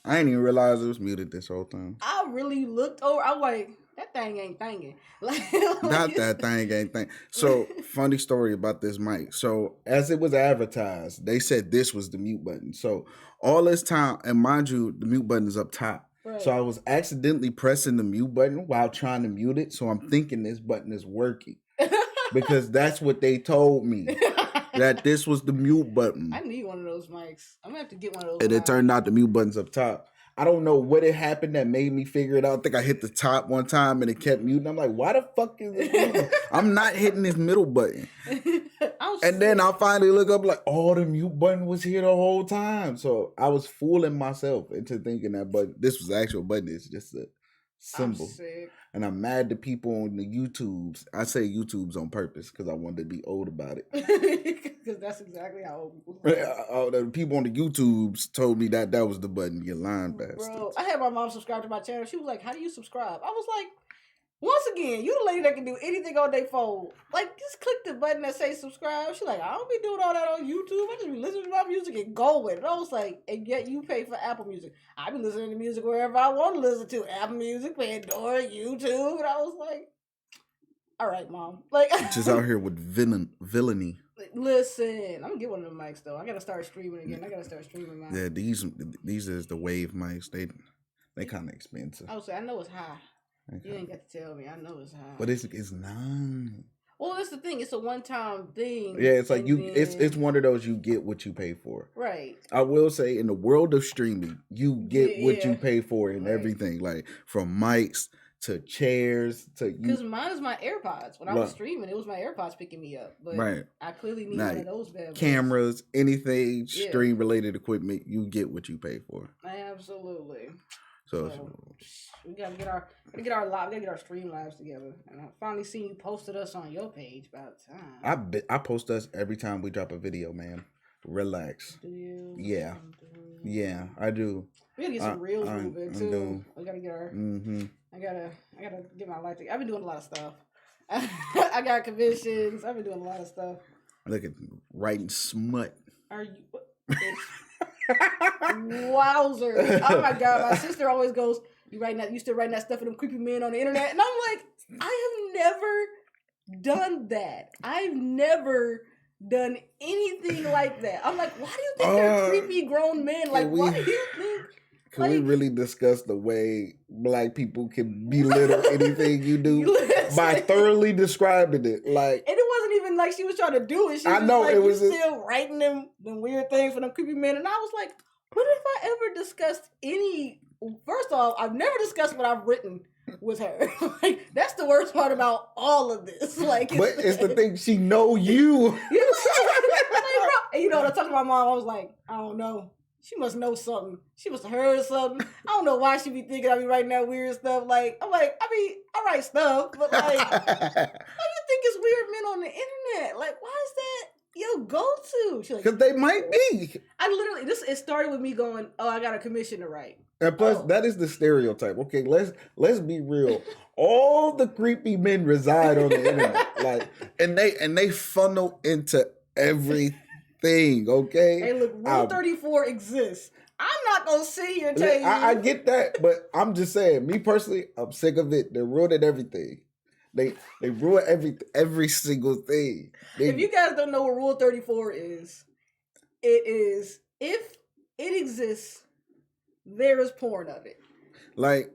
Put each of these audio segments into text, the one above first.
I ain't even realize it was muted this whole time. I really looked over. I was like, that thing ain't thanging. Not that thing ain't thing. So, funny story about this mic. So, as it was advertised, they said this was the mute button. So, all this time, and mind you, the mute button is up top. Right. So, I was accidentally pressing the mute button while trying to mute it. So, I'm thinking this button is working because that's what they told me. That this was the mute button. I need one of those mics. I'm gonna have to get one of those. And it turned out the mute button's up top. I don't know what had happened that made me figure it out. I think I hit the top one time and it kept muting. I'm like, why the fuck is this muting? I'm not hitting this middle button. And then I finally look up like, oh, the mute button was here the whole time. So I was fooling myself into thinking that button. This was the actual button. It's just a symbol. And I'm mad to people on the YouTubes. I say YouTubes on purpose because I wanted to be old about it. Because that's exactly how old people are. The people on the YouTubes told me that was the button. You lying bastard. Bro, I had my mom subscribe to my channel. She was like, how do you subscribe? I was like, once again, you the lady that can do anything on their phone. Like, just click the button that says subscribe. She's like, I don't be doing all that on YouTube. I just be listening to my music and going. And I was like, and yet you pay for Apple Music. I be listening to music wherever I want to listen to. Apple Music, Pandora, YouTube. And I was like, all right, Mom. Like, just out here with villainy. Listen, I'm gonna get one of them mics though. I gotta start streaming again. Mine. Yeah, these is the wave mics. They kind of expensive. I was say I know it's high. You ain't got to tell me. I know it's high. But it's not. Well, that's the thing. It's a one-time thing. Yeah, it's like it's one of those you get what you pay for. Right. I will say in the world of streaming, you get what you pay for and everything. Like from mics to chairs to because mine is my AirPods. When I was streaming, it was my AirPods picking me up. But I clearly need one of those bad boys. Cameras, anything stream related equipment, you get what you pay for. Absolutely. So we gotta get our live, we gotta get our stream lives together. And I finally seen you posted us on your page about time. I post us every time we drop a video, man. Relax. Do you? Yeah. Yeah, I do. We gotta get some reels moving too. We gotta get our I gotta get my life together. I've been doing a lot of stuff. I got commissions. I've been doing a lot of stuff. Look at writing smut. Are you wowzer. Oh my god, my sister always goes, you still writing that stuff for them creepy men on the internet? And I'm like, I have never done that. I've never done anything like that. I'm like, why do you think they're creepy grown men? Like, why do you think? Can we really discuss the way black people can belittle anything you do by thoroughly describing it? Like, and it wasn't even like she was trying to do it. She was still writing them weird things for them creepy men. And I was like, when have I ever discussed any? First off, I've never discussed what I've written with her. Like, that's the worst part about all of this. Like, but it's the thing, she know you. Like, bro. And you know, when I talked to my mom, I was like, I don't know. She must know something. She must have heard something. I don't know why she be thinking I be writing that weird stuff. Like, I'm like, I write stuff, but like, why do you think it's weird men on the internet? Like, why is that your go-to? She's like, because they might be. It started with me going, oh, I got a commission to write. And plus, that is the stereotype. Okay, let's be real. All the creepy men reside on the internet, like, and they funnel into everything. Okay. Hey, look, Rule 34 exists. I'm not gonna sit here and tell you. I get that, but I'm just saying, me personally, I'm sick of it. They're ruining everything. They ruin every single thing. If you guys don't know what Rule 34 is, it is if it exists, there is porn of it. Like,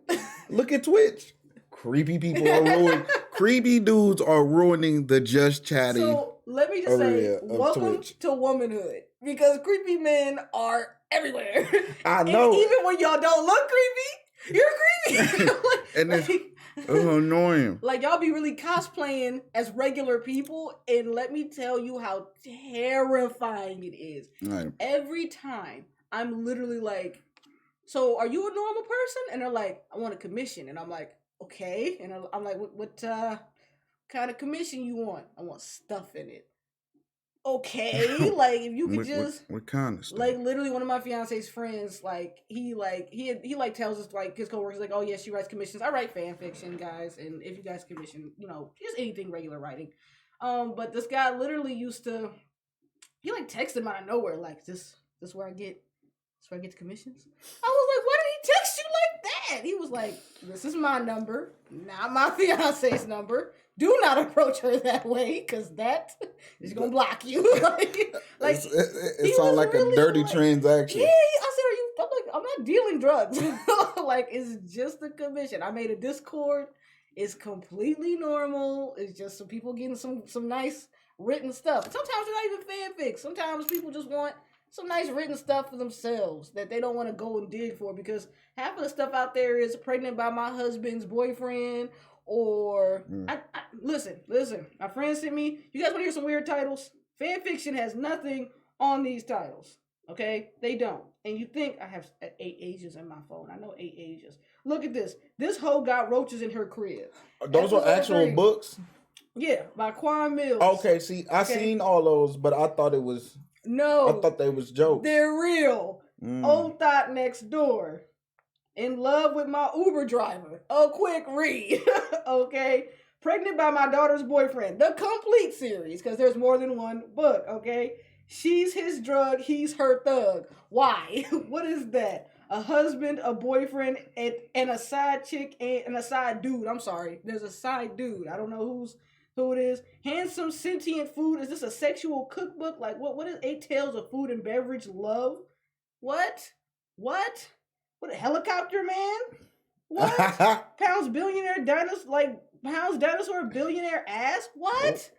look at Twitch. Creepy people are ruining. Creepy dudes are ruining the just chatting. So let me just say, welcome Twitch to womanhood, because creepy men are everywhere. I know. And even when y'all don't look creepy, you're creepy. And it's annoying. Like, y'all be really cosplaying as regular people, and let me tell you how terrifying it is. Right. Every time I'm literally like, so are you a normal person? And they're like, I want a commission. And I'm like, okay. And I'm like, what kind of commission you want? I want stuff in it. Okay. Like, if you could just what kind of stuff? Like, literally one of my fiance's friends, like, he tells us, like, his coworkers, like, oh yeah, she writes commissions. I write fan fiction, guys, and if you guys commission, you know, just anything regular writing. But this guy literally he like texted him out of nowhere, like, this where I get the commissions. I was like, why did mad. He was like, "This is my number, not my fiance's number. Do not approach her that way, because that is gonna block you." It sounds like really a dirty transaction. Yeah, I said, "Are you?" I'm like, "I'm not dealing drugs. Like, it's just a commission." I made a Discord. It's completely normal. It's just some people getting some nice written stuff. Sometimes it's not even fanfic. Sometimes people just want some nice written stuff for themselves that they don't want to go and dig for, because half of the stuff out there is pregnant by my husband's boyfriend, or listen, my friend sent me, you guys want to hear some weird titles? Fan fiction has nothing on these titles. Okay, they don't. And you think I have 8 ages in my phone? I know 8 ages. Look at this. This hoe got roaches in her crib. Those are actual books? Yeah, by Quan Mills. Okay, see, I seen all those, but I thought it was... No. I thought they was jokes. They're real. Old thought next door. In love with my Uber driver. A quick read. Okay. Pregnant by my daughter's boyfriend. The complete series, because there's more than one book. Okay. She's his drug. He's her thug. Why? What is that? A husband, a boyfriend, and a side chick and a side dude. I'm sorry. There's a side dude. I don't know who it is. Handsome sentient food. Is this a sexual cookbook? Like what is 8 Tales of Food and Beverage Love? What? What a helicopter man? What? Pounds dinosaur billionaire ass? What?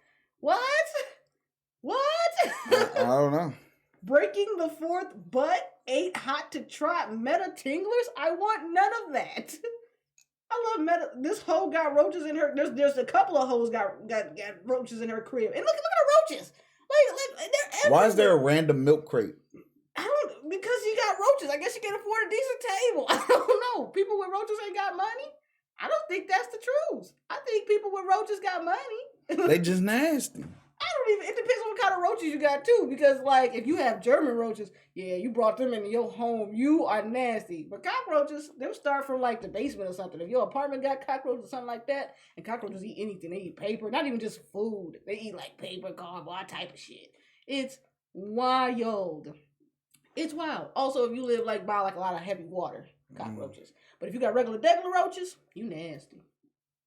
I don't know. Breaking the fourth butt, 8 hot to try meta tinglers? I want none of that. I love meta. This hoe got roaches in her. There's a couple of hoes got roaches in her crib. And look at the roaches. Like they're everywhere. Why is there a random milk crate? Because you got roaches. I guess you can afford a decent table. I don't know. People with roaches ain't got money. I don't think that's the truth. I think people with roaches got money. They just nasty. It depends on what kind of roaches you got too. Because like if you have German roaches, yeah, you brought them into your home, you are nasty. But cockroaches, them start from like the basement or something. If your apartment got cockroaches or something like that, and cockroaches eat anything, they eat paper, not even just food. They eat like paper, cardboard, all type of shit. It's wild. It's wild. Also, if you live like by like a lot of heavy water, cockroaches. But if you got regular roaches, you nasty.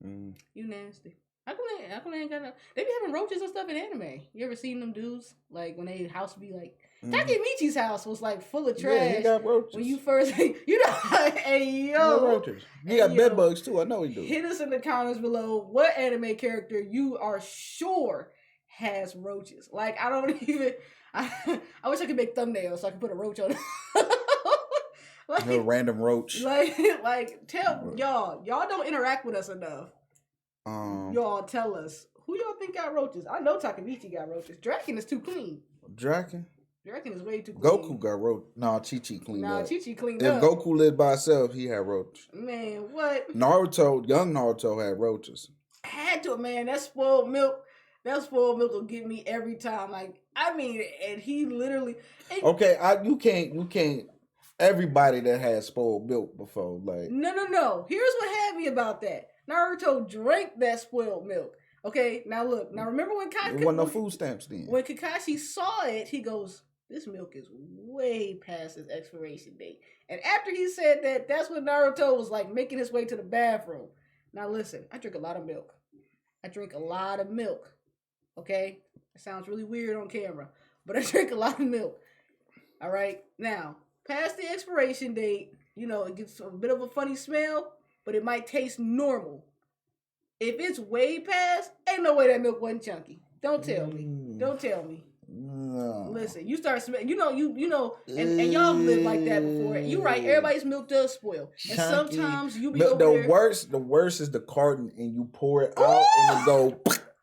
You nasty. How come they ain't got no... They be having roaches and stuff in anime. You ever seen them dudes? Like, when they house be like... Takemichi's house was, like, full of trash. Yeah, he got roaches. When you first... You know, hey, yo. He got roaches. He got bed bugs, too. I know he do. Hit us in the comments below what anime character you are sure has roaches. Like, I don't even... I wish I could make thumbnails so I could put a roach on it. Like, a random roach. Like, tell y'all don't interact with us enough. Y'all tell us who y'all think got roaches. I know Takemichi got roaches. Draken is too clean. Draken is way too clean. Goku got roaches. Nah, Chi-Chi cleaned up. Chi-Chi cleaned if up. If Goku lived by himself, he had roaches. Man, what? Young Naruto had roaches. Had to, man. That spoiled milk will get me every time. Like, I mean, and he literally... Okay, you can't... Everybody that had spoiled milk before, like... No. Here's what had me about that. Naruto drank that spoiled milk. Okay, now look. Now remember when Kakashi... There wasn't no food stamps then. When Kakashi saw it, he goes, this milk is way past its expiration date. And after he said that, that's when Naruto was like making his way to the bathroom. Now listen, I drink a lot of milk. Okay? It sounds really weird on camera. But I drink a lot of milk. All right? Now, past the expiration date, you know, it gets a bit of a funny smell, but it might taste normal. If it's way past, ain't no way that milk wasn't chunky. Don't tell me. No. Listen, you start smelling, you know, and y'all lived like that before. You right, everybody's milk does spoil. And chunky. Sometimes you be over there. The worst is the carton and you pour it out and it go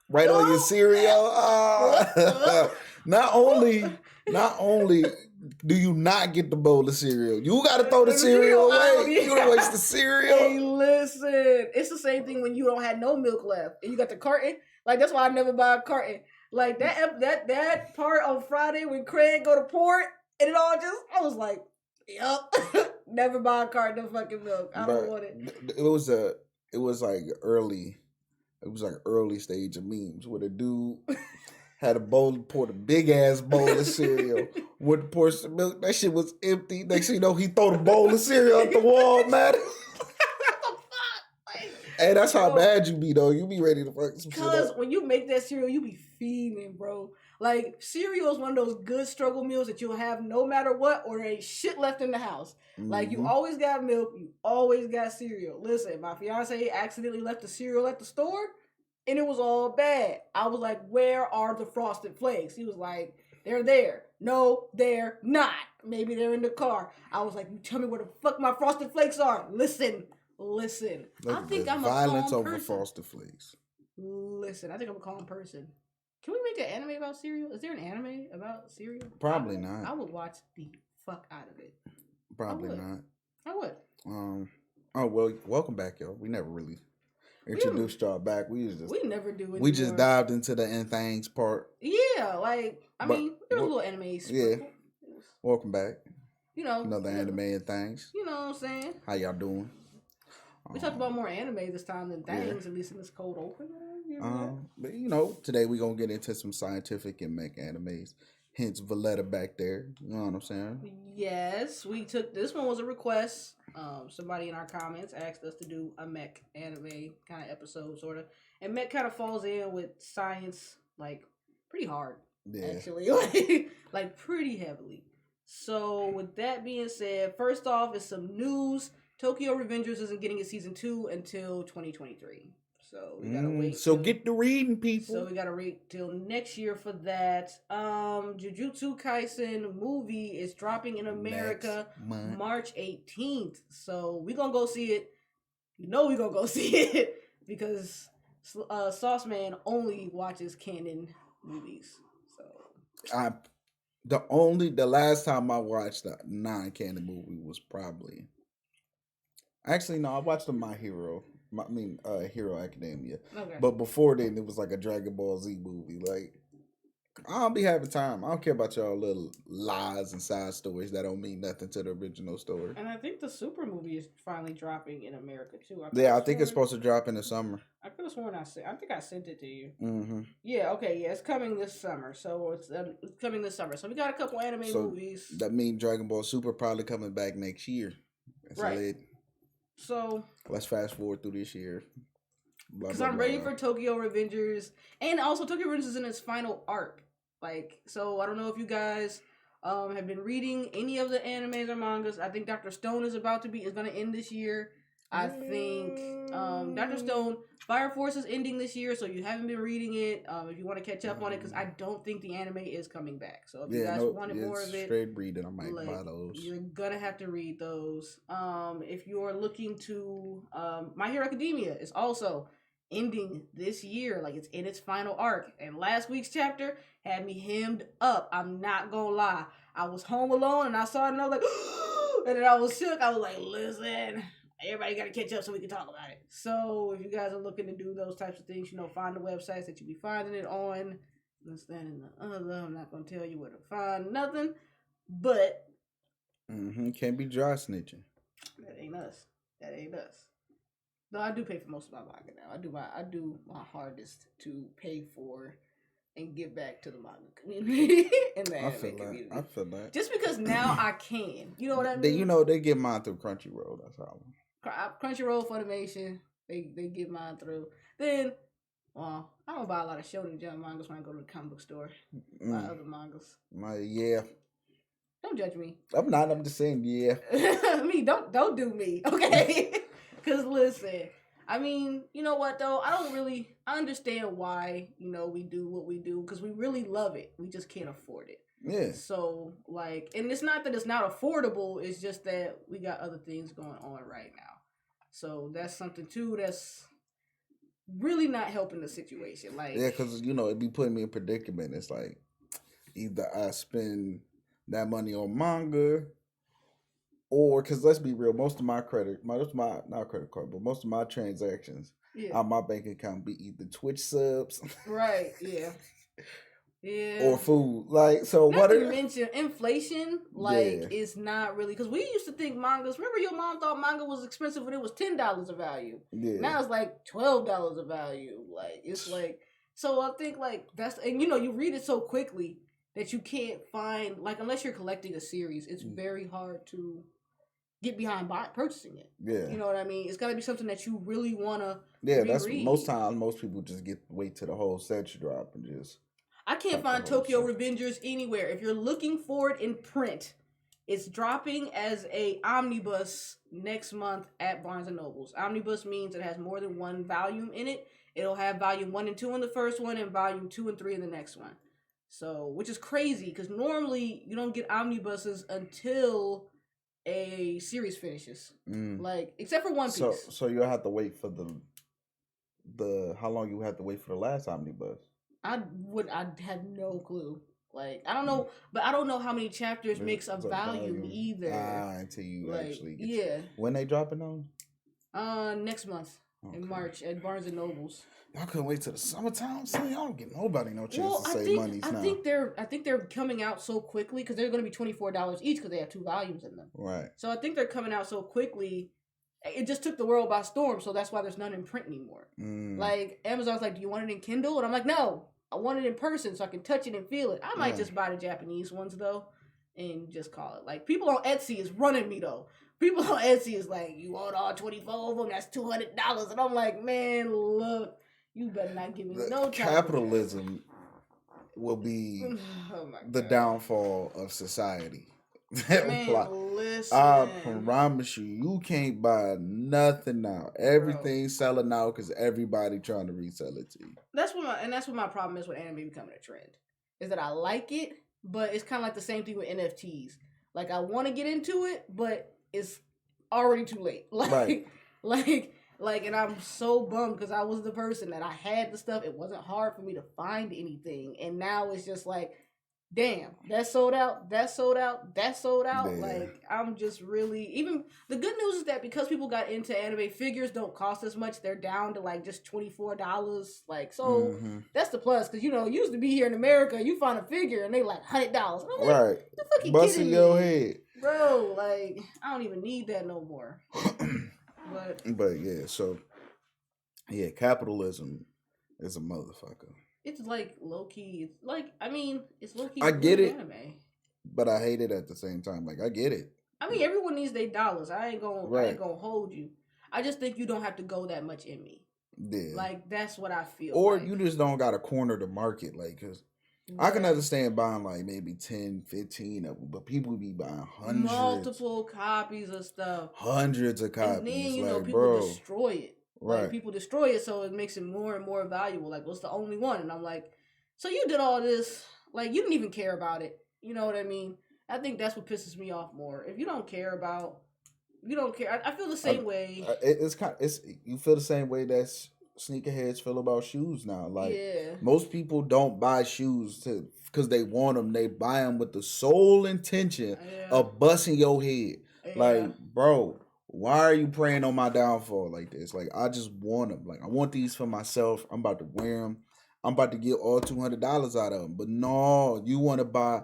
right on your cereal. Not only do you not get the bowl of cereal, you got to throw the cereal away. You don't waste the cereal. Hey, listen, it's the same thing when you don't have no milk left and you got the carton. Like, that's why I never buy a carton. Like, that part on Friday when Craig go to port and it all just, I was like, yup, never buy a carton of fucking milk. I don't want it. It was like early stage of memes where the dude had a bowl, poured a big ass bowl of cereal with a portion of milk. That shit was empty. Next thing you know, he throw the bowl of cereal at the wall, man. Hey, that's how bad you be though. You be ready to fuck some shit up. Because when you make that cereal, you be feeding, bro. Like cereal is one of those good struggle meals that you'll have no matter what, or there ain't shit left in the house. Like you always got milk, you always got cereal. Listen, my fiance accidentally left the cereal at the store, and it was all bad. I was like, "Where are the Frosted Flakes?" He was like, "They're there." No, they're not. Maybe they're in the car. I was like, "You tell me where the fuck my Frosted Flakes are." Listen. I think I'm a violence calm over person. Frosted Flakes. Listen, I think I'm a calm person. Can we make an anime about cereal? Is there an anime about cereal? Probably not. I would watch the fuck out of it. Probably not. I would. Oh well, welcome back, y'all. We never really introduced y'all back. We never do it. We just dived into the thangs part. Yeah, like I mean, there was a little anime. Yeah. Welcome back. You know, another anime and things. You know what I'm saying? How y'all doing? We talked about more anime this time than things, at least in this cold open. But you know, today we're gonna get into some scientific and mech animes. Hence Valletta back there. You know what I'm saying? Yes, we took this one was a request. Somebody in our comments asked us to do a mech anime kind of episode, sort of. And mech kind of falls in with science like pretty hard. Yeah. Actually. like pretty heavily. So with that being said, first off is some news. Tokyo Revengers isn't getting a season 2 until 2023. So we gotta wait. So get to reading, people. So we gotta wait till next year for that. Jujutsu Kaisen movie is dropping in America March 18th. So we gonna go see it. You know we gonna go see it because Saucemane only watches canon movies. So the last time I watched a non-canon movie was probably. Actually, no, I watched My Hero. Hero Academia. Okay. But before then, it was like a Dragon Ball Z movie. Like, I don't be having time. I don't care about y'all little lies and side stories that don't mean nothing to the original story. And I think the Super movie is finally dropping in America too. I think it's supposed to drop in the summer. I could have sworn I think I sent it to you. Mm-hmm. Yeah. Okay. Yeah, it's coming this summer. So it's coming this summer. So we got a couple anime movies. That means Dragon Ball Super probably coming back next year. That's right. Lit. So let's fast forward through this year. Because I'm ready for Tokyo Revengers, and also Tokyo Revengers is in its final arc. Like, so I don't know if you guys have been reading any of the animes or mangas. I think Dr. Stone is going to end this year. I think Dr. Stone Fire Force is ending this year, so you haven't been reading it. If you want to catch up on it, because I don't think the anime is coming back. So if you guys wanted more of it, straight reading, I might buy those. You're gonna have to read those. If you're looking to, My Hero Academia is also ending this year. Like, it's in its final arc, and last week's chapter had me hemmed up. I'm not gonna lie. I was home alone and I saw it and I was like, and then I was shook. I was like, listen. Everybody got to catch up so we can talk about it. So if you guys are looking to do those types of things, find the websites that you be finding it on. This, that, and the other. I'm not going to tell you where to find nothing. But. Can't be dry snitching. That ain't us. No, I do pay for most of my manga now. I do my hardest to pay for and give back to the manga community and the anime community. I feel that. Just because now I can. You know what I mean? They get mine through Crunchyroll. That's how. Crunchyroll, Funimation, they get mine through. Then, I don't buy a lot of Shonen Jump mangas when I go to the comic book store. Buy other mangas. Yeah. Don't judge me. I'm not. I'm just saying, yeah. Don't do me, okay? Because listen, I mean, you know what though? I understand why, we do what we do, because we really love it. We just can't afford it. Yeah. So, and it's not that it's not affordable, it's just that we got other things going on right now. So that's something too that's really not helping the situation. Because, it be putting me in predicament. It's like, either I spend that money on manga, or, because let's be real, most of my not credit card, but most of my transactions on my bank account be either Twitch subs. Right, yeah. Yeah. Or food. So not what? To mention inflation, is not really, because we used to think mangas. Remember, your mom thought manga was expensive when it was $10 of value. Yeah. Now it's like $12 of value. So I think that's, and you read it so quickly that you can't find, unless you're collecting a series, it's very hard to get behind purchasing it. Yeah. You know what I mean? It's got to be something that you really want to Yeah, reread. that's most times. Most people just wait till the whole set drop and just. I can't find Tokyo Revengers anywhere. If you're looking for it in print, it's dropping as a omnibus next month at Barnes and Nobles. Omnibus means it has more than one volume in it. It'll have volume 1 and 2 in the first one and volume 2 and 3 in the next one. So, which is crazy because normally you don't get omnibuses until a series finishes. Like, except for One Piece. So you'll have to wait for the how long you have to wait for the last omnibus? I have no clue. Like, I don't know, but I don't know how many chapters makes a volume either. Until you actually get yeah. When they dropping on? Next month in March at Barnes and Nobles. Y'all couldn't wait till the summertime. So y'all don't get nobody no chance to save money now. I think they're coming out so quickly because they're going to be $24 each because they have 2 volumes in them. Right. So I think they're coming out so quickly. It just took the world by storm, so that's why there's none in print anymore. Like, Amazon's like, do you want it in Kindle? And I'm like, no, I want it in person so I can touch it and feel it. I might just buy the Japanese ones, though, and just call it. Like, people on Etsy is running me, though. People on Etsy is like, you want all 24 of them? That's $200. And I'm like, man, look, you better not give me no time. Capitalism will be the downfall of society. Man, listen. I promise you can't buy nothing now. Everything's selling now because everybody trying to resell it to you. That's what my problem is with anime becoming a trend. Is that I like it, but it's kind of like the same thing with NFTs. Like, I want to get into it, but it's already too late. Like, and I'm so bummed because I was the person that I had the stuff. It wasn't hard for me to find anything, and now it's just like, damn, that sold out. Yeah. Like, I'm just really, even the good news is that because people got into anime, figures don't cost as much. They're down to like just $24. Like, so that's the plus. Cause you know, it used to be here in America, you find a figure and they like $100. I'm like, right. The fucking busting your head. Bro, like, I don't even need that no more. But yeah, so yeah, capitalism is a motherfucker. It's like low key. It's like, I mean, it's low key. I get it, anime. But I hate it at the same time. Like, I get it. I mean, everyone needs their dollars. I ain't gonna hold you. I just think you don't have to go that much in me. Yeah. Like, that's what I feel. Or like. You just don't got to corner the market, like, cause I can understand buying like maybe 10, 15 of them, but people be buying multiple copies of stuff, hundreds of copies. And then you know people destroy it. Right. Like, people destroy it, so it makes it more and more valuable. Like, what's the only one? And I'm like, so you did all this, like, you didn't even care about it. You know what I mean? I think that's what pisses me off more. If you don't care about, you don't care. I feel the same way. You feel the same way that sneakerheads feel about shoes now. Like, most people don't buy shoes because they want them. They buy them with the sole intention of busting your head. Yeah. Like, bro. Why are you preying on my downfall like this? Like, I just want them. Like, I want these for myself. I'm about to wear them. I'm about to get all $200 out of them. But no, you want to buy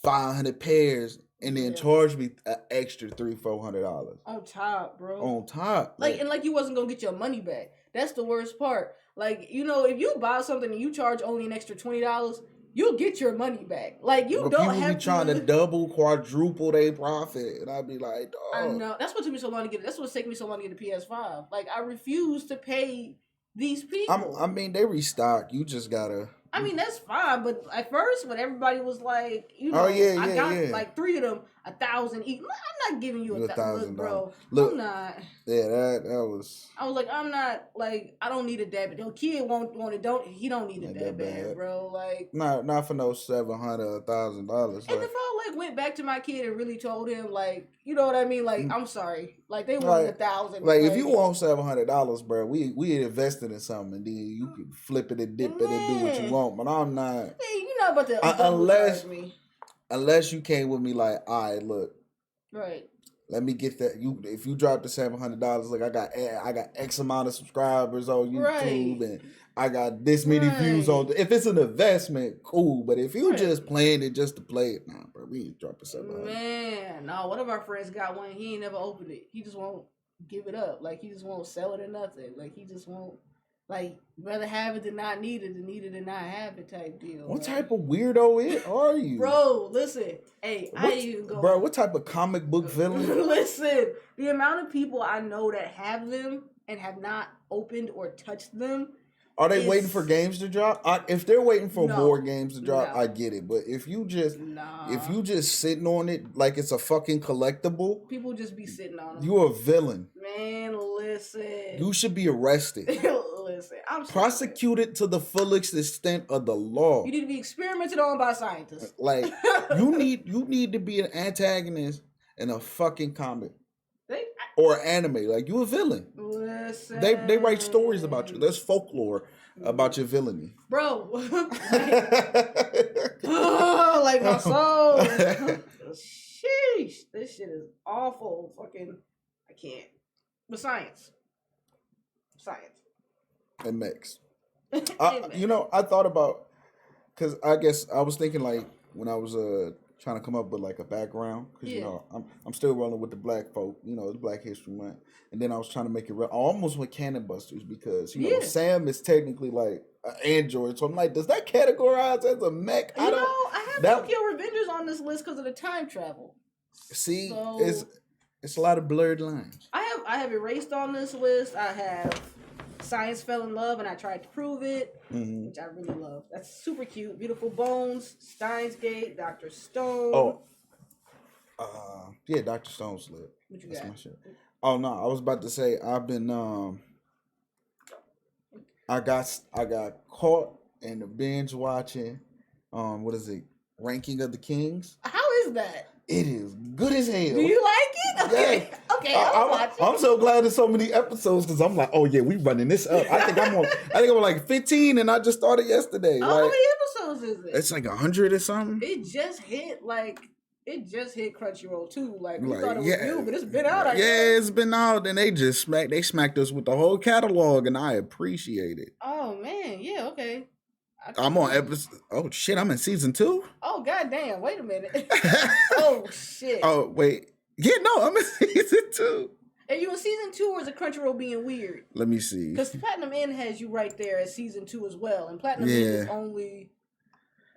500 pairs and then charge me an extra $300-400 on top, bro. On top, like, and like you wasn't gonna get your money back. That's the worst part. Like, you know, if you buy something and you charge only an extra $20. You'll get your money back. Like, you don't have to. Be trying to double, quadruple their profit, and I'd be like, dog. I know. That's what took me so long to get it. That's what's taking me so long to get the PS5. Like, I refuse to pay these people. I mean, they restock. You just gotta. I mean, that's fine, but at first, when everybody was like, you know, I got like 3 of them, 1,000 each. I'm not giving you $1,000, bro. Look, I'm not. Yeah, that was. I was like, I'm not, like, I don't need it that bad. No kid won't want it. He don't need it that bad, bro. Like, not for no $700, $1,000. And if I like went back to my kid and really told him, like, you know what I mean? Like, I'm sorry, like, they wanted 1,000. Like, if you want $700, bro, we invested in something, and then you can flip it and dip it and do what you want. But I'm not. Hey, you're not about to unless you came with me like, all right, look, right. Let me get that. If you drop the $700, like, I got X amount of subscribers on YouTube, and I got this many views on. If it's an investment, cool. But if you just playing it just to play it, nah, bro, we ain't dropping $700. Man, no. One of our friends got one. He ain't never opened it. He just won't give it up. Like, he just won't sell it or nothing. Like, he just won't. Like, rather have it than not need it, than need it than not have it type deal. What type of weirdo are you? Bro, listen. Hey, I even go. Bro, what type of comic book villain? Listen, the amount of people I know that have them and have not opened or touched them. Are they waiting for games to drop? If they're waiting for more games to drop, I get it. But if you just sitting on it like it's a fucking collectible, people just be sitting on them. You're a villain. Man, listen. You should be arrested. Listen, I'm prosecuted to the fullest extent of the law. You need to be experimented on by scientists. Like you need to be an antagonist in a fucking comic. Or anime, like you a villain. Listen. They write stories about you. There's folklore about your villainy. Bro. Like my soul. Sheesh. This shit is awful. Fucking, I can't. But science. It makes. I thought about, because I guess I was thinking like when I was trying to come up with like a background, because I'm still rolling with the black folk, it's Black History Month, and then I was trying to make it real. I almost went Cannon Busters because Sam is technically like an android, so I'm like, does that categorize as a mech? I have Tokyo Revengers on this list because of the time travel. See, it's a lot of blurred lines. I have Erased on this list. I have Science Fell in Love, and I Tried to Prove It, which I really love. That's super cute. Beautiful Bones, Steins Gate, Dr. Stone. Dr. Stone slip. What you That's got? my shit. Oh no, I was about to say I've been I got caught in the binge watching what is it? Ranking of the Kings. How is that? It is good as hell. Do you like it? Okay. Yeah. Okay, I'll watch it. I'm so glad there's so many episodes because I'm like, oh yeah, we running this up. I think I'm on like 15 and I just started yesterday. How many episodes is it? It's like 100 or something. It just hit Crunchyroll too. Like we thought it was new, but it's been out. It's been out, and they smacked us with the whole catalog, and I appreciate it. Oh man, yeah, okay. I'm on episode. Oh shit, I'm in season 2. Oh goddamn! Wait a minute. Oh shit. Oh wait, yeah, no, I'm in season 2. Are you in season 2 or is it Crunchyroll being weird? Let me see. Because Platinum Inn has you right there as season 2 as well, and Platinum Inn is only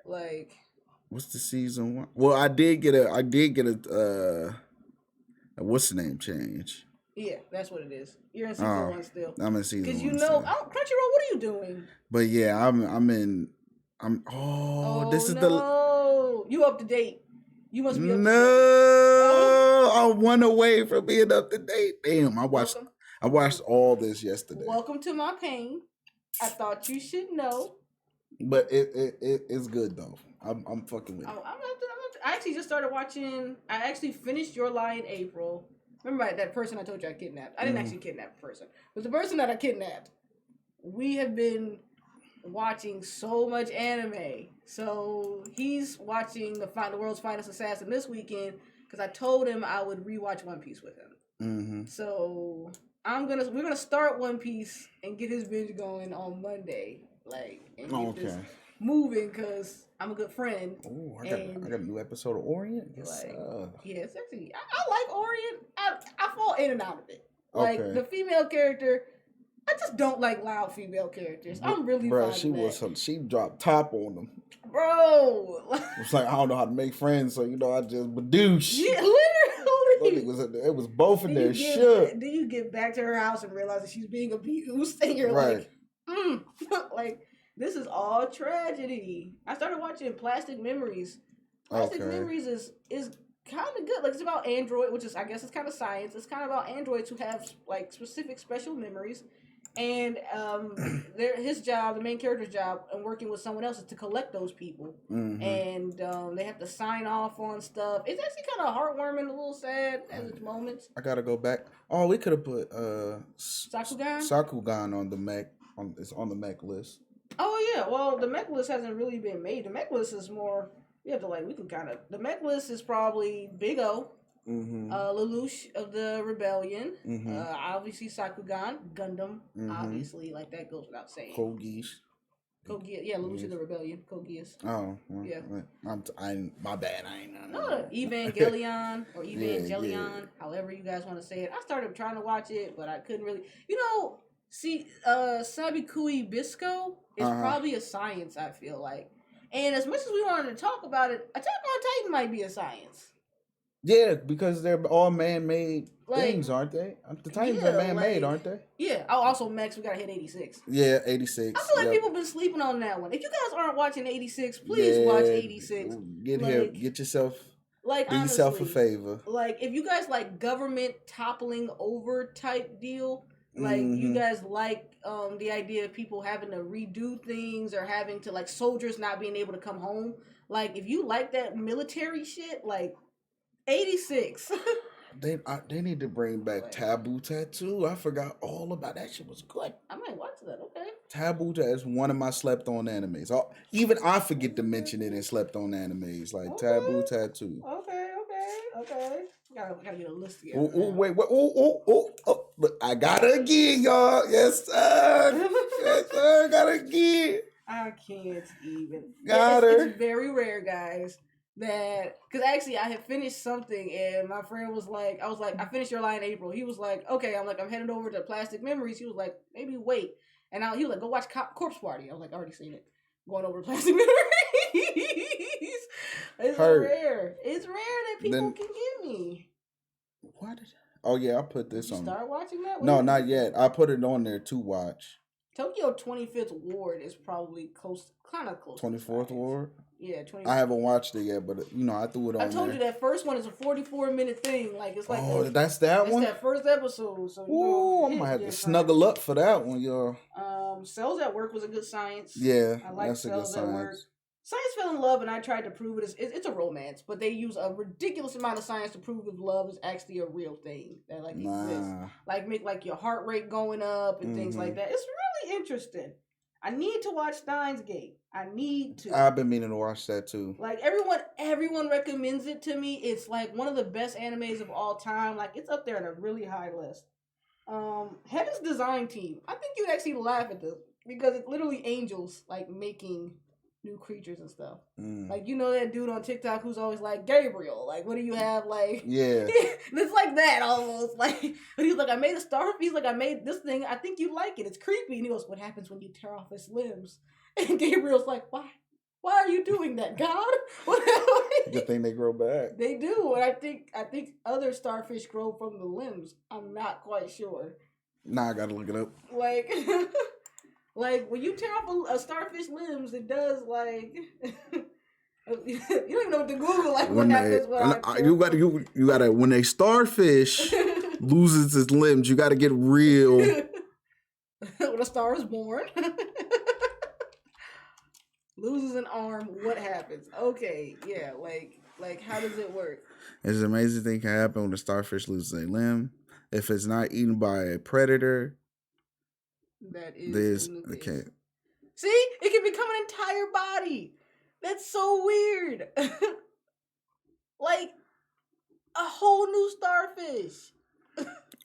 like. What's the season 1? Well, I did get a what's the name change? Yeah, that's what it is. You're in season 1 still. I'm in season 1. Because Crunchyroll, what are you doing? But yeah, I'm this is the you up to date. You must be up to date. No, I'm one away from being up to date. Damn, I watched all this yesterday. Welcome to my pain. I thought you should know. But it's good though. I'm fucking with it. I actually just started watching. I actually finished Your Lie in April. Remember that person I told you I kidnapped? I didn't actually kidnap the person. But the person that I kidnapped, we have been watching so much anime. So he's watching the World's Finest Assassin this weekend because I told him I would rewatch One Piece with him. Mm-hmm. So we're gonna start One Piece and get his binge going on Monday. This moving because I'm a good friend. Oh, I got a new episode of Orient. Yes, it's actually I like Orient. I fall in and out of it. Like the female character, I just don't like loud female characters. I'm really she dropped top on them. Bro, it's like I don't know how to make friends, so I just badoosh. Yeah, literally. It was both in there. Shit. Then you get back to her house and realize that she's being abused, and you're like, like. This is all tragedy. I started watching Plastic Memories. Plastic Memories is kind of good. Like it's about android, which is I guess it's kind of science. It's kind of about androids who have like specific special memories, and his job, the main character's job, and working with someone else is to collect those people, and they have to sign off on stuff. It's actually kind of heartwarming, a little sad at its moments. I gotta go back. Oh, we could have put Sakugan on the mech. It's on the mech list. Oh yeah, well the mech list hasn't really been made. The mech list is more the mech list is probably Big O, Lelouch of the Rebellion, obviously Sakugan, Gundam, obviously like that goes without saying. Kogies, Lelouch of the Rebellion, Kogias. Oh, well, yeah. My bad. I ain't know. No, Evangelion or Evangelion, however you guys want to say it. I started trying to watch it, but I couldn't really. See, Sabikui Bisco is probably a science, I feel like. And as much as we wanted to talk about it, Attack on Titan might be a science. Yeah, because they're all man-made things, aren't they? The Titans are man-made, aren't they? Yeah. Oh, also, Max, we gotta hit 86. Yeah, 86. I feel like people been sleeping on that one. If you guys aren't watching 86, please watch 86. Get here. Get yourself... do yourself a favor. Like, if you guys like government toppling over type deal, like you guys like the idea of people having to redo things or having to like soldiers not being able to come home. Like, if you like that military shit, like 86. They need to bring back Taboo Tattoo. I forgot all about that. Shit was good. I might watch that. Okay. Taboo Tattoo is one of my slept on animes. Even I forget to mention it in slept on animes like Taboo Tattoo. Okay. Gotta get a list together. Wait. Look, I got it again, y'all. Yes, sir. Yes, sir. Got it again. I can't even. Got her. It's very rare, guys. That because actually I had finished something and my friend was like, I finished Your Lie in April. He was like, okay, I'm headed over to Plastic Memories. He was like, maybe wait, and he was like, go watch Corpse Party. I was like, I already seen it. Going over to Plastic Memories. It's rare. It's rare that people can get me. What? Oh yeah, I put this on. Start watching that? No, not yet. I put it on there to watch. Tokyo 25th Ward is probably kind of close. 24th Ward? Yeah, 24th. I haven't watched it yet, but I threw it on. I told you that first one is a 44-minute thing. Like it's like that's that one. That's that first episode. So I'm gonna have to snuggle up for that one, y'all. Cells at Work was a good science. Yeah, I like Cells at Work. Science fell in love, and I tried to prove it. It's a romance, but they use a ridiculous amount of science to prove that love is actually a real thing that exists. Like make like your heart rate going up and things like that. It's really interesting. I need to watch Steins Gate. I need to. I've been meaning to watch that too. Like everyone recommends it to me. It's like one of the best animes of all time. Like it's up there on a really high list. Heaven's design team. I think you'd actually laugh at this because it's literally angels like making new creatures and stuff. Like that dude on TikTok who's always like, Gabriel, like what do you have? Like it's like that almost. Like but he's like, I made a star. He's like, I made this thing, I think you like it. It's creepy. And he goes, what happens when you tear off his limbs? And Gabriel's like, why? Why are you doing that, God? Good thing they grow back. They do, and I think other starfish grow from the limbs. I'm not quite sure. Nah, I gotta look it up. Like like when you tear off a starfish limbs, it does like you don't even know what to Google. Like what happens when you gotta when a starfish loses its limbs, you gotta get real. When a star is born, loses an arm, what happens? Okay, yeah, like how does it work? It's an amazing thing can happen when a starfish loses a limb if it's not eaten by a predator. That is okay. See, it can become an entire body. That's so weird. Like a whole new starfish.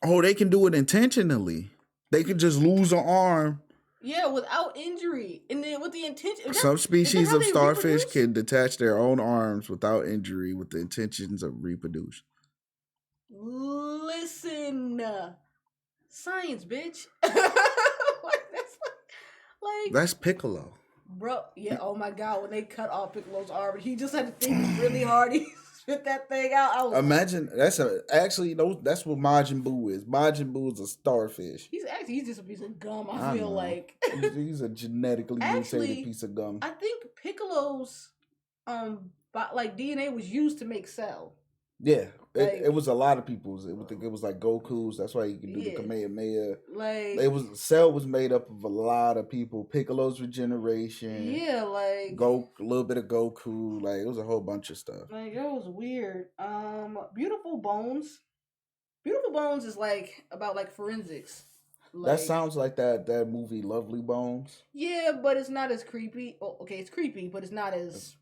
Oh, they can do it intentionally. They can just lose an arm. Yeah, without injury, and then with the intention. Some species of starfish can detach their own arms without injury with the intentions of reproduce. Listen, science, bitch. That's Piccolo, bro. Yeah. Oh my God, when they cut off Piccolo's arm, he just had to think really hard. He spit that thing out. Imagine that's what Majin Buu is. Majin Buu is a starfish. He's just a piece of gum. I feel like he's a genetically mutated piece of gum. I think Piccolo's DNA was used to make Cell. Yeah, it was a lot of people's. It was like Goku's. That's why he could do the Kamehameha. Like Cell was made up of a lot of people. Piccolo's regeneration. Yeah, like a little bit of Goku. Like it was a whole bunch of stuff. Like it was weird. Beautiful Bones. Beautiful Bones is like about like forensics. That sounds like that movie Lovely Bones. Yeah, but it's not as creepy. Oh, okay, it's creepy, but it's not as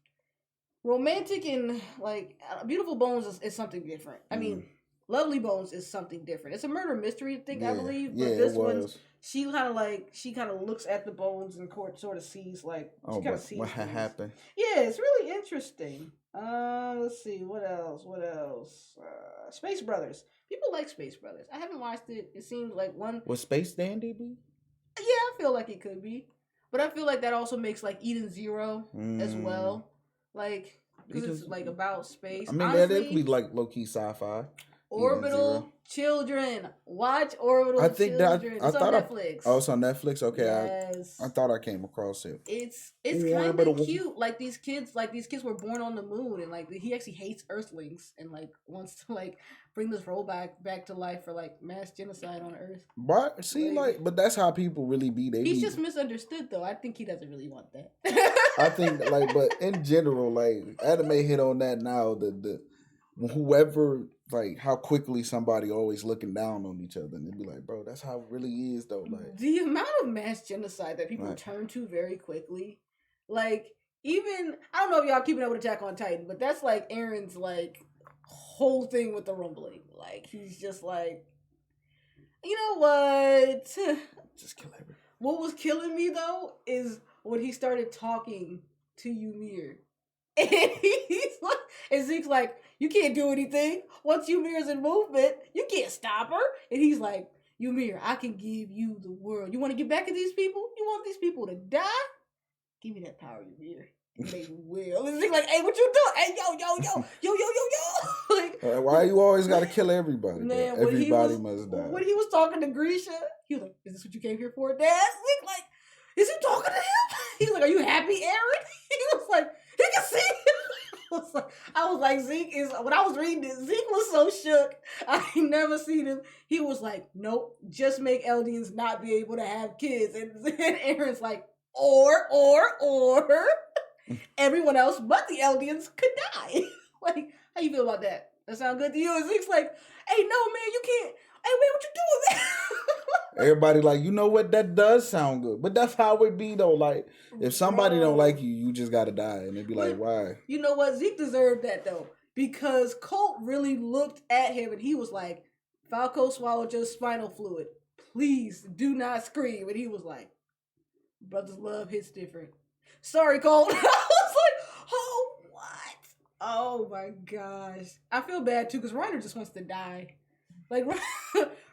romantic and like Beautiful Bones is something different. I mean, Lovely Bones is something different. It's a murder mystery thing, I believe. But this one, she kind of looks at the bones and sort of sees like what happened. Yeah, it's really interesting. Let's see what else. Space Brothers. People like Space Brothers. I haven't watched it. It seems like one. Was Space Dandy? feel like it could be, but I feel like that also makes like Eden Zero as well, like because it's like about space. I mean, honestly, that could be like low key sci-fi. Orbital Children. Watch Orbital Children. It's on Netflix. It's on Netflix. Okay, yes. I thought I came across it. It's kind of cute. Like these kids were born on the moon, and like he actually hates Earthlings, and like wants to like bring this robot back to life for like mass genocide on Earth. But see, but that's how people really be. He's just misunderstood, though. I think he doesn't really want that. I think but in general, like anime hit on that now. The whoever, like, how quickly somebody always looking down on each other, and they'd be like, bro, that's how it really is, though. Like the amount of mass genocide that people turn to very quickly, like even I don't know if y'all keeping up with Attack on Titan, but that's like Aaron's like whole thing with the rumbling. Like he's just like, you know what? Just kill everyone. What was killing me though is when he started talking to Ymir. And he's like, and Zeke's like, you can't do anything. Once Ymir's in movement, you can't stop her. And he's like, Ymir, I can give you the world. You want to get back at these people? You want these people to die? Give me that power, Ymir. They will. And Zeke's like, hey, what you doing? Hey, yo. Like, why you always got to kill everybody? Man, everybody must die. When he was talking to Grisha, he was like, is this what you came here for, Dad? Zeke like, is he talking to him? He was like, are you happy, Aaron? He was like, he can see it. I was like, Zeke is, when I was reading it, Zeke was so shook. I ain't never seen him. He was like, nope, just make Eldians not be able to have kids. And Aaron's like, or everyone else but the Eldians could die. Like, how you feel about that? That sound good to you? And Zeke's like, hey, no, man, you can't. Hey, man, what you doing, man? Everybody like, you know what? That does sound good. But that's how it be, though. Like, if somebody don't like you, you just got to die. And they'd be like, why? You know what? Zeke deserved that, though. Because Colt really looked at him and he was like, Falco swallowed your spinal fluid. Please do not scream. And he was like, brothers' love hits different. Sorry, Colt. I was like, oh, what? Oh, my gosh. I feel bad, too, because Reiner just wants to die. Like,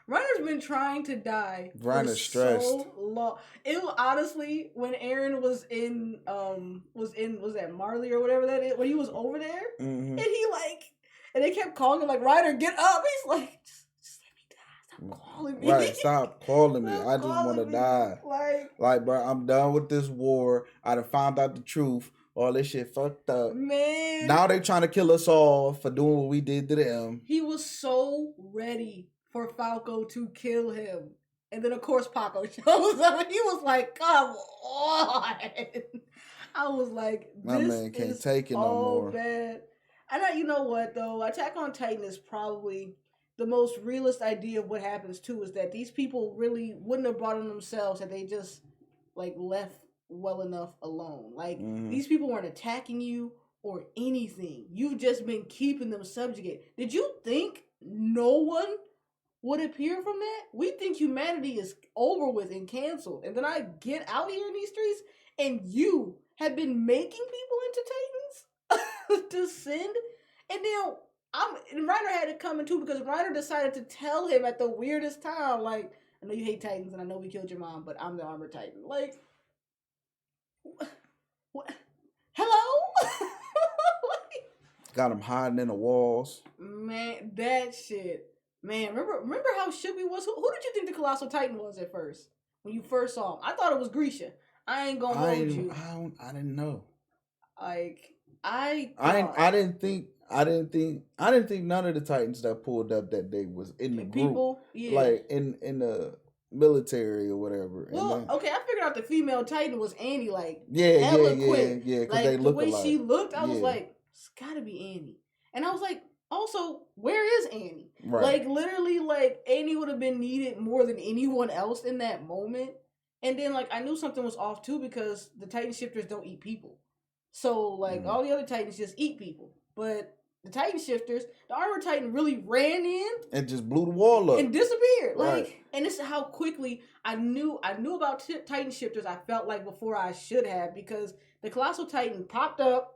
Reiner's been trying to die. Reiner's stressed. So long. It was honestly when Aaron was in was that Marley or whatever that is, when he was over there, and he and they kept calling him like, Reiner, get up. He's like, just let me die. Stop calling me. Right, stop calling me. I just want to die. Like, bro, I'm done with this war. I done found out the truth. All this shit fucked up. Man. Now they trying to kill us all for doing what we did to them. He was so ready for Falco to kill him. And then, of course, Paco shows up. And he was like, come on. I was like, this my man can't take it no more. Bad. And you know what, though? Attack on Titan is probably the most realist idea of what happens, too, is that these people really wouldn't have brought on themselves had they just, like, left well enough alone. Like, these people weren't attacking you or anything. You've just been keeping them subjugated. Did you think no one would appear from that? We think humanity is over with and canceled. And then I get out here in these streets and you have been making people into Titans to send. And then Reiner had it coming too, because Reiner decided to tell him at the weirdest time, like, I know you hate Titans and I know we killed your mom, but I'm the armored Titan. Like, what? Hello? Got him hiding in the walls. Man, that shit. Man, remember how shook we was? Who did you think the Colossal Titan was at first? When you first saw him? I thought it was Grisha. I ain't gonna hold you. I didn't know. Like, I didn't think none of the Titans that pulled up that day was in the group. Yeah. Like in the military or whatever. Well, okay, I figured out the female Titan was Annie, like, yeah, because like, they look the way alike. she looked, I was like, it's gotta be Annie. And I was like, also, where is Annie? Right. Like, literally, like, Annie would have been needed more than anyone else in that moment. And then, like, I knew something was off, too, because the Titan shifters don't eat people. So, like, all the other Titans just eat people. But the Titan shifters, the Armored Titan really ran in and just blew the wall up and disappeared. Like, and this is how quickly I knew about Titan shifters. I felt like before I should have, because the Colossal Titan popped up,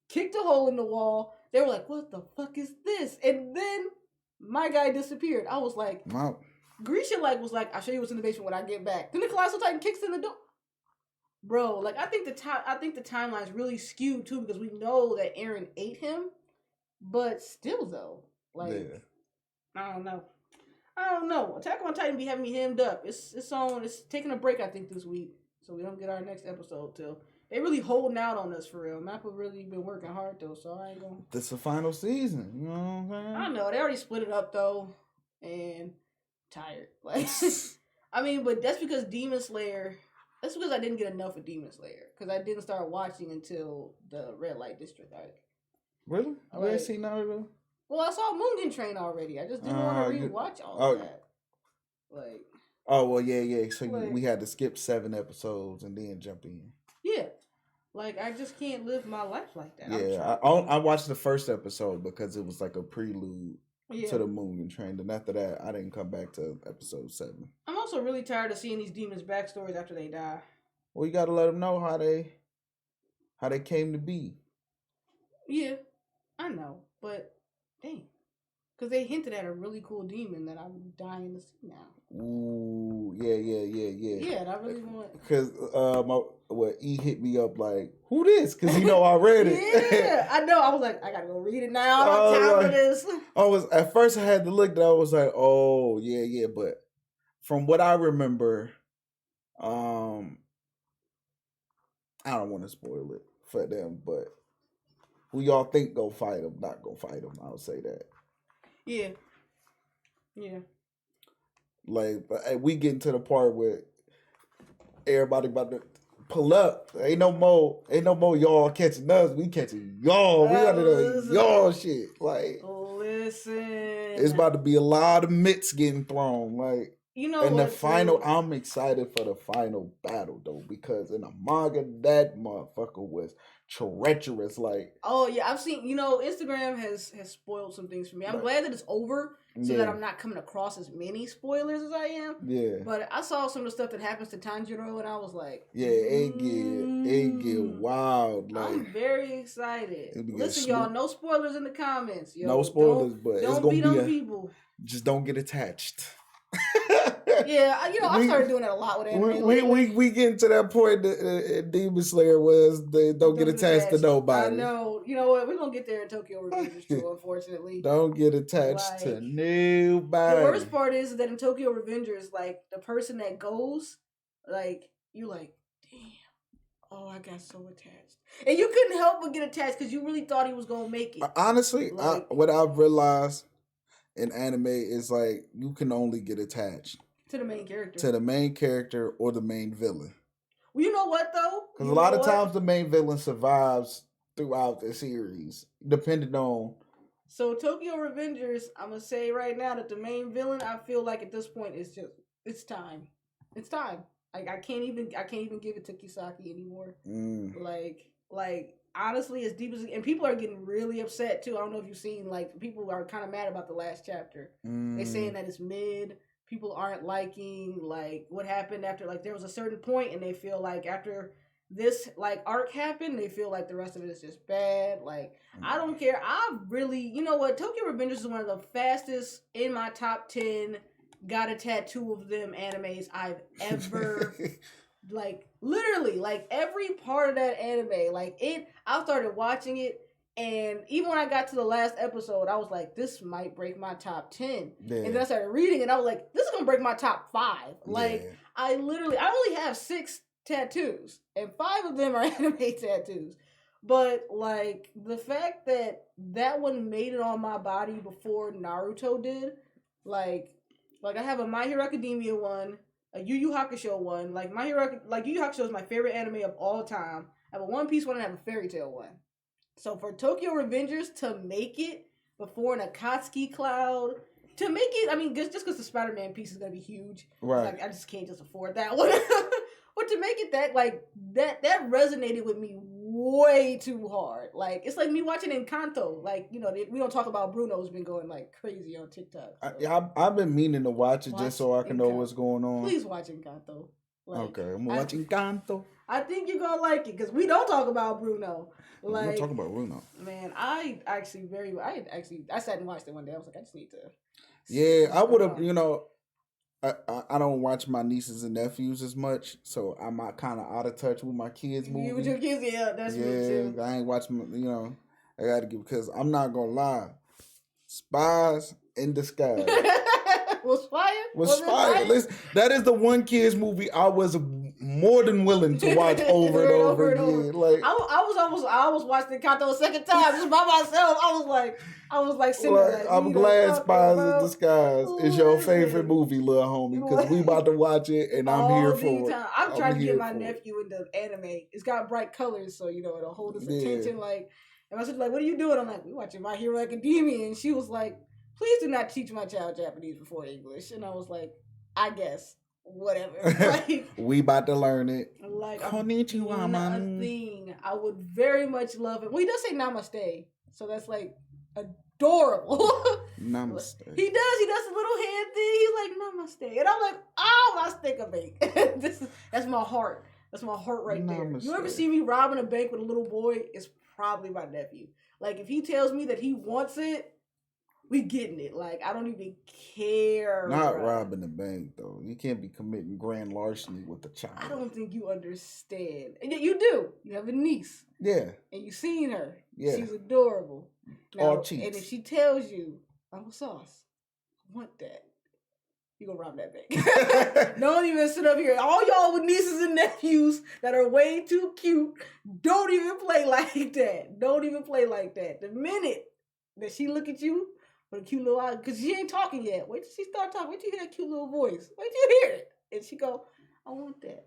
kicked a hole in the wall. They were like, "What the fuck is this?" And then my guy disappeared. I was like, Grisha was like, I'll show you what's in the basement when I get back. Then the Colossal Titan kicks in the door. Bro, like I think the timeline's really skewed too because we know that Eren ate him, but still though, like I don't know. Attack on Titan be having me hemmed up. It's taking a break I think this week, so we don't get our next episode till they really holding out on us for real. Mappa really been working hard though, so I ain't gonna. This the final season, you know what I'm saying? I know they already split it up though, and tired. Like, I mean, but that's because Demon Slayer. That's because I didn't get enough of Demon Slayer because I didn't start watching until the Red Light District arc. Really? You ain't seen Naruto? Well, I saw Mugen Train already. I just didn't want to rewatch all of that. Like. Oh well, yeah. So we had to skip 7 episodes and then jump in. Yeah. Like I just can't live my life like that. Yeah, I watched the first episode because it was like a prelude to the Mugen Train, and after that, I didn't come back to episode 7. I'm also really tired of seeing these demons' backstories after they die. Well, you got to let them know how they came to be. Yeah, I know, but dang, because they hinted at a really cool demon that I'm dying to see now. Ooh, yeah. Yeah, and I really want. Because E hit me up like, who this? Because I read it. Yeah, I know. I was like, I gotta go read it now. I don't have time for this. At first I had to look. I was like, oh yeah. But from what I remember, I don't want to spoil it for them. But who y'all think go fight them? Not go fight them. I'll say that. Yeah. Like, but we getting to the part where everybody about to pull up. Ain't no more y'all catching us. We catching y'all. We under the y'all shit. Like, listen, it's about to be a lot of mitts getting thrown. Like, and the final, I'm excited for the final battle though, because in the manga, that motherfucker was treacherous. Like, oh yeah, I've seen. Instagram has spoiled some things for me. I'm glad that it's over, so that I'm not coming across as many spoilers as I am. Yeah. But I saw some of the stuff that happens to Tanjiro, and I was like, yeah, it get wild. Like, I'm very excited. Listen, y'all, no spoilers in the comments. Yo, no spoilers, but it's gonna be people. Just don't get attached. Yeah, I started doing that a lot with anime. We getting to that point that Demon Slayer was they don't get attached to nobody. I know. You know what? We're gonna get there in Tokyo Revengers too, unfortunately. Don't get attached to nobody. The worst part is that in Tokyo Revengers, like the person that goes, like you like, damn, oh I got so attached. And you couldn't help but get attached because you really thought he was gonna make it. Honestly, what I've realized in anime is like you can only get attached to the main character. To the main character or the main villain. Well, you know what though? Because a lot of times the main villain survives throughout the series, depending on. So Tokyo Revengers, I'm gonna say right now that the main villain, I feel like at this point it's time. It's time. Like I can't even give it to Kisaki anymore. Like honestly, as deep as and people are getting really upset too. I don't know if you've seen like people are kind of mad about the last chapter. They're saying that it's mid. People aren't liking like what happened after like there was a certain point and they feel like after this like arc happened, they feel like the rest of it is just bad. Like I don't care. I really, you know what? Tokyo Revengers is one of the fastest in my top 10 got a tattoo of them animes I've ever like literally like every part of that anime like it. I started watching it. And even when I got to the last episode, I was like, this might break my top 10. Yeah. And then I started reading and I was like, this is going to break my top 5. Like, I only have 6 tattoos. And 5 of them are anime tattoos. But, like, the fact that one made it on my body before Naruto did, like I have a My Hero Academia one, a Yu Yu Hakusho one. Like, Yu Yu Hakusho is my favorite anime of all time. I have a One Piece one and I have a Fairy Tail one. So for Tokyo Revengers to make it before an Akatsuki Cloud, to make it, I mean, just because the Spider-Man piece is going to be huge. Right. Like, I just can't just afford that one. But to make it that resonated with me way too hard. Like, it's like me watching Encanto. Like, we don't talk about Bruno's been going, like, crazy on TikTok. So. I've been meaning to watch it just so I can know what's going on. Please watch Encanto. Like, okay, I'm watching Encanto. I think you're going to like it because we don't talk about Bruno. Like, we don't talk about Bruno. Man, I sat and watched it one day. I was like, I just need to. Yeah, I would have, I don't watch my nieces and nephews as much, so I'm kind of out of touch with my kids' movies. You with your kids, yeah, that's me too. I ain't watching. I gotta give because I'm not gonna lie. Spies in Disguise was fire. Was fire. Listen, that is the one kids movie I was more than willing to watch over and over again. Like I was watching Kanto a second time just by myself. I was like sitting like, I'm glad Spies in Disguise is your favorite movie, little homie, because we about to watch it and I'm here for it. I'm trying to get my nephew into anime. It's got bright colors, so it'll hold his attention. Like, and my sister's like, "What are you doing?" I'm like, "We watching My Hero Academia," and she was like, "Please do not teach my child Japanese before English." And I was like, "I guess." Whatever. Like, we about to learn it. Like, Konnichiwa, man. Thing I would very much love it. Well, he does say namaste, so that's like adorable. Namaste. He does a little hand thing. He's like namaste, and I'm like, oh, my stick of bake. That's my heart. That's my heart right there. You ever see me robbing a bank with a little boy? It's probably my nephew. Like, if he tells me that he wants it, we getting it. Like, I don't even care. Not robbing the bank, though. You can't be committing grand larceny with a child. I don't think you understand. And yet you do. You have a niece. Yeah. And you seen her. Yeah. She's adorable. Now, all cheeks. And if she tells you, I'm a sauce, I want that, you gonna rob that bank. Don't even sit up here. All y'all with nieces and nephews that are way too cute, don't even play like that. Don't even play like that. The minute that she look at you, with a cute little eye, because she ain't talking yet. Wait till she start talking. Wait till you hear that cute little voice. Wait till you hear it. And she go, I want that.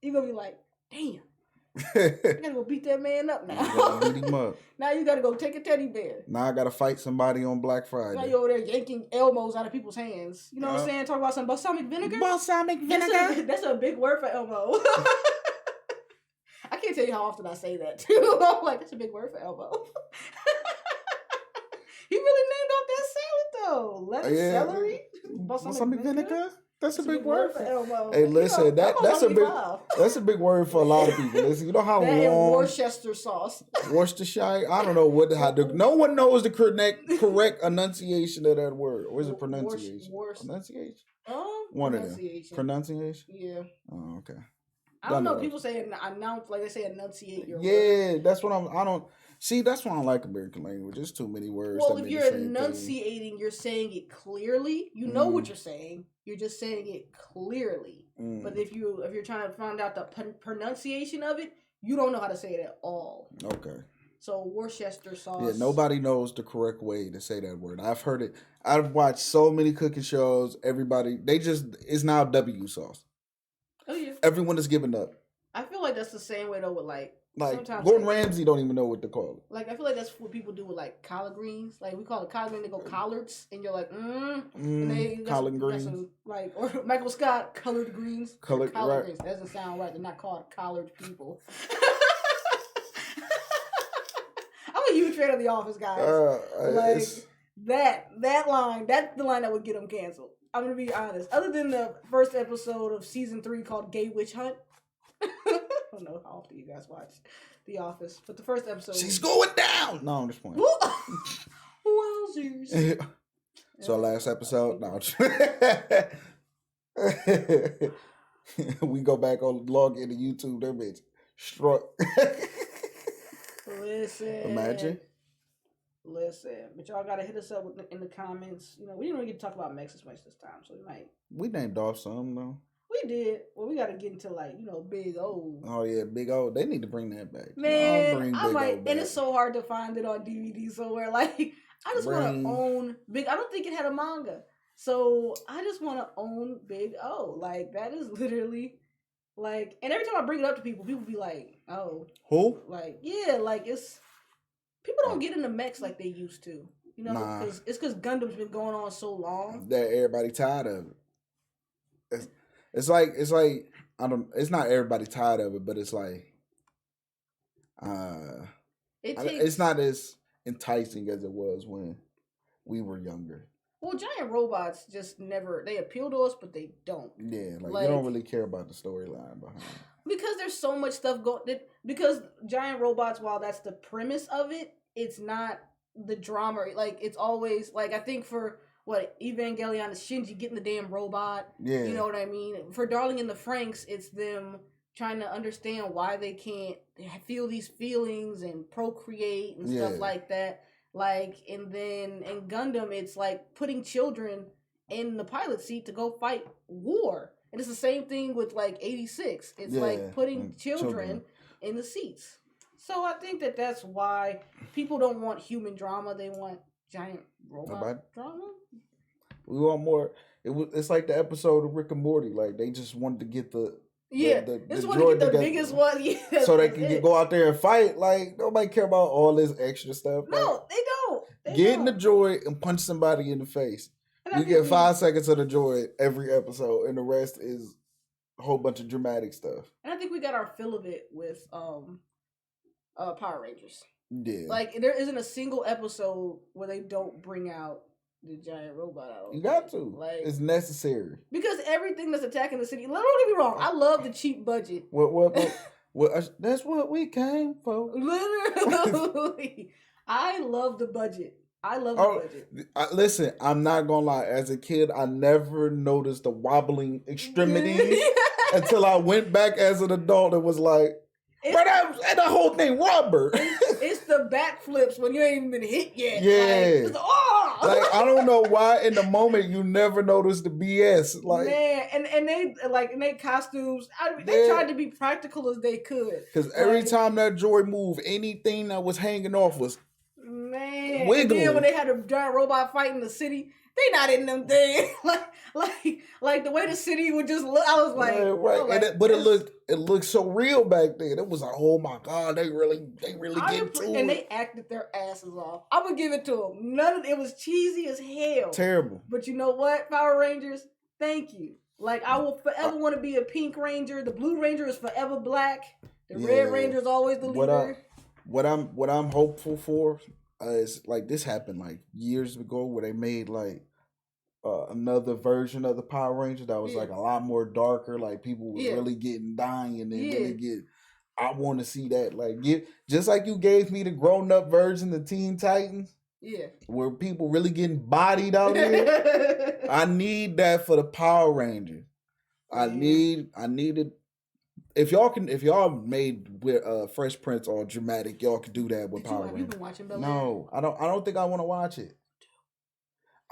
You're going to be like, damn. I got to go beat that man up now. You beat him up. Now you got to go take a teddy bear. Now I got to fight somebody on Black Friday. Now you over there yanking Elmos out of people's hands. You know what I'm saying? Talk about some balsamic vinegar. Balsamic vinegar. That's a big word for Elmo. I can't tell you how often I say that, too. I'm like, that's a big word for Elmo. He really named off that salad though. Lettuce, celery, balsamic vinegar. That's a big word for Elmo. Hey, listen, that's a big word for a lot of people. Listen, you know how that long Worcestershire sauce. Worcestershire. I don't know how to. No one knows the correct enunciation of that word. Or is it pronunciation? Pronunciation. One of them. Pronunciation. Yeah. Oh, okay. I don't know. People say announce, like they say enunciate your word. That's what I don't. See, that's why I don't like American language. There's too many words. Well, if you're enunciating, you're saying it clearly. You know what you're saying. You're just saying it clearly. But if you're trying to find out the pronunciation of it, you don't know how to say it at all. Okay. So Worcester sauce. Yeah, nobody knows the correct way to say that word. I've heard it. I've watched so many cooking shows. Everybody, it's now W sauce. Oh yeah. Everyone is giving up. I feel like that's the same way though with like Gordon Ramsay don't even know what to call it. Like I feel like that's what people do with like collard greens. Like we call it collard greens, they go collards, and you're like, collard greens. Like or Michael Scott colored greens. Collard greens. That doesn't sound right. They're not called collared people. I'm a huge fan of The Office, guys. That line, that's the line that would get them canceled. I'm gonna be honest. Other than the first episode of season 3 called Gay Witch Hunt. I don't know how often you guys watch The Office, but the first episode. She's going down. No, I'm just playing. Wowzers. So last episode, no. We go back on log into YouTube. That bitch struck. Listen. But y'all gotta hit us up in the comments. You know, we didn't really get to talk about Mex as much this time, so we named off some though. We did. Well, we gotta get into Big O. Oh yeah, Big O. They need to bring that back. Man, I might. And it's so hard to find it on DVD somewhere. Like, I just want to own Big. I don't think it had a manga, so I just want to own Big O. Like that is literally like. And every time I bring it up to people, people be like, "Oh, who?" Like, yeah, like it's. People don't get into mechs like they used to, you know, because it's because Gundam's been going on so long that everybody tired of it. It's like I don't. It's not everybody tired of it, but it's like, it's not as enticing as it was when we were younger. Well, giant robots just never. They appeal to us, but they don't. Yeah, like you don't really care about the storyline behind it. Because there's so much stuff going. Because giant robots, while that's the premise of it, it's not the drama. Like it's always like I think for Evangelion is Shinji getting the damn robot. Yeah. You know what I mean? For Darling in the Franxx, it's them trying to understand why they can't feel these feelings and procreate and stuff like that. Like, and then in Gundam, it's like putting children in the pilot seat to go fight war. And it's the same thing with like 86. It's like putting children in the seats. So I think that's why people don't want human drama. They want giant robot drama. We want more. It's like the episode of Rick and Morty. Like, they just wanted to get the this one to get the biggest one, so they can go out there and fight. Like, nobody care about all this extra stuff. No, like, they don't. Get in the droid and punch somebody in the face. You get 5 seconds of the droid every episode, and the rest is a whole bunch of dramatic stuff. And I think we got our fill of it with Power Rangers. Yeah, like there isn't a single episode where they don't bring out the giant robot out. You got to. Like, it's necessary. Because everything that's attacking the city, don't get me wrong, I love the cheap budget. That's what we came for. Literally. I love the budget. Budget. Listen, I'm not going to lie. As a kid, I never noticed the wobbling extremities until I went back as an adult and was like, that whole thing rubber. It's the backflips when you ain't even been hit yet. Yeah. Like, I don't know why in the moment you never notice the BS. Like, man, and they costumes. They tried to be practical as they could. Because every time that droid moved, anything that was hanging off was wiggling. And then when they had a giant robot fight in the city, they not in them things. like the way the city would just look. I was like, it looked so real back then. It was like, oh my god, they really get to it. And they acted their asses off. I'm gonna give it to them. It was cheesy as hell. Terrible. But you know what, Power Rangers? Thank you. Like, I will forever want to be a pink ranger. The blue ranger is forever black. The red ranger is always the leader. What I'm hopeful for is, like, this happened like years ago where they made like another version of the Power Rangers that was like a lot more darker. Like, people was really dying and then really get. I want to see that. Like, just like you gave me the grown up version of Teen Titans. Yeah. Where people really getting bodied out here. I need that for the Power Rangers. I need it. If y'all made with Fresh Prince or dramatic, y'all could do that with Power Rangers. You been watching Bel Air? No, I don't think I want to watch it.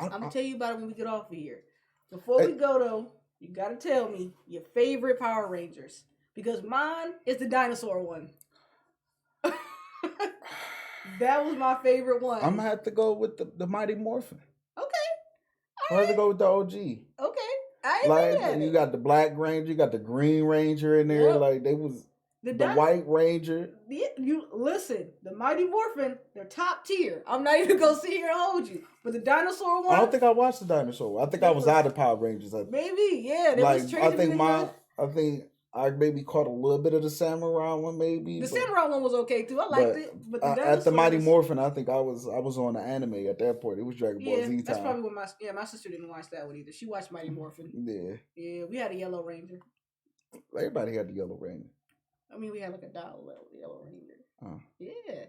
I'm gonna tell you about it when we get off of here. Before we go though, you gotta tell me your favorite Power Rangers, because mine is the dinosaur one. That was my favorite one. I'm gonna have to go with the Mighty Morphin. Okay. I'm gonna have to go with the OG. Okay. I ain't like, you got the Black Ranger, you got the Green Ranger in there. Yep. Like, they was the White Ranger. You listen, the Mighty Morphin, they're top tier. I'm not even gonna sit here and hold you. But the dinosaur one, I don't think I watched the dinosaur. I think I was out of Power Rangers. Maybe, yeah. Like, I think I maybe caught a little bit of the Samurai one, maybe. The Samurai one was okay too. I liked it. But at the Mighty Morphin, I think I was on the anime at that point. It was Dragon Ball Z time. That's probably what my sister didn't watch that one either. She watched Mighty Morphin. Yeah. Yeah, we had a Yellow Ranger. Everybody had the Yellow Ranger. I mean, we had like a doll Yellow Ranger. Oh. Yeah.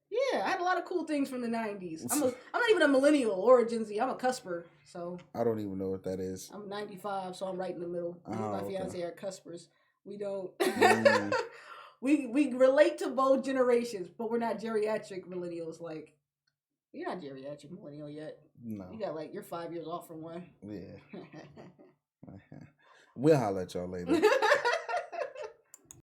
Yeah, I had a lot of cool things from the 90s. I'm not even a millennial or a Gen Z. I'm a cusper, so. I don't even know what that is. I'm 95, so I'm right in the middle. Me and my fiance are cuspers. We don't. We relate to both generations, but we're not geriatric millennials. Like, you're not geriatric millennial yet. No. You got you're 5 years off from one. Yeah. We'll holler at y'all later.